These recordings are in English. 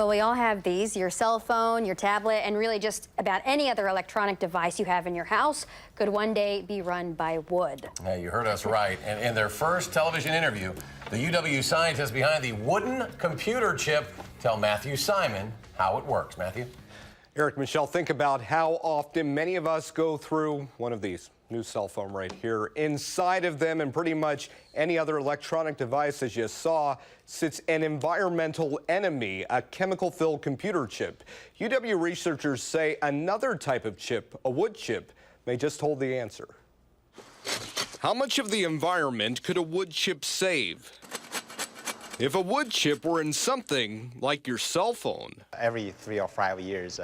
Well, we all have these, your cell phone, your tablet, and really just about any other electronic device you have in your house could one day be run by wood. Yeah, you heard us right. And in their first television interview, the UW scientists behind the wooden computer chip tell Matthew Simon how it works. Matthew? Eric, Michelle, think about how often many of us go through one of these. New cell phone right here. Inside of them and pretty much any other electronic device, as you saw, sits an environmental enemy, a chemical-filled computer chip. UW researchers say another type of chip, a wood chip, may just hold the answer. How much of the environment could a wood chip save? If a wood chip were in something like your cell phone. Every 3 or 5 years,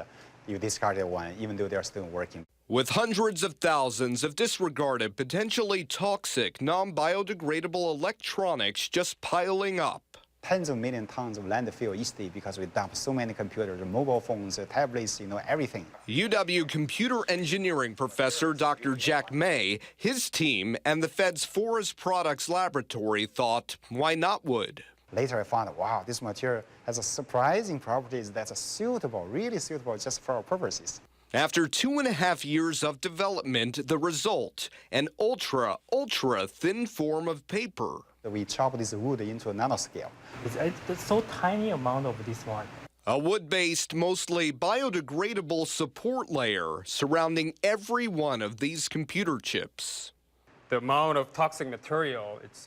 you discarded one, even though they're still working. With hundreds of thousands of disregarded, potentially toxic, non-biodegradable electronics just piling up. Tens of million tons of landfill each day because we dump so many computers, mobile phones, tablets, everything. UW computer engineering professor Dr. Jack May, his team, and the Fed's Forest Products Laboratory thought, why not wood? Later I found, wow, this material has a surprising properties that's suitable, really suitable just for our purposes. After 2.5 years of development, the result, an ultra thin form of paper. We chop this wood into a nanoscale. It's so tiny amount of this one. A wood-based, mostly biodegradable support layer surrounding every one of these computer chips. The amount of toxic material, it's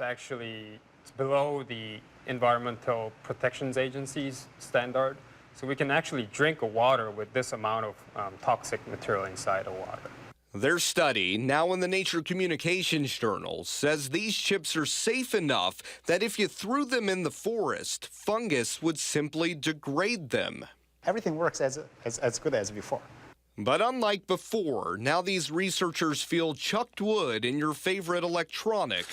below the Environmental Protection Agency's standard. So we can actually drink water with this amount of toxic material inside the water. Their study, now in the Nature Communications Journal, says these chips are safe enough that if you threw them in the forest, fungus would simply degrade them. Everything works as good as before. But unlike before, now these researchers feel chucked wood in your favorite electronic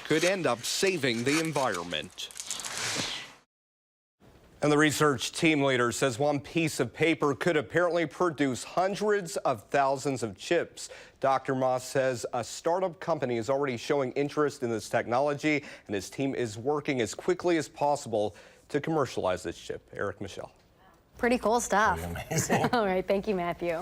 could end up saving the environment. And the research team leader says one piece of paper could apparently produce hundreds of thousands of chips. Dr. Moss says a startup company is already showing interest in this technology, and his team is working as quickly as possible to commercialize this chip. Eric, Michelle. Pretty cool stuff. Pretty amazing. All right, thank you, Matthew.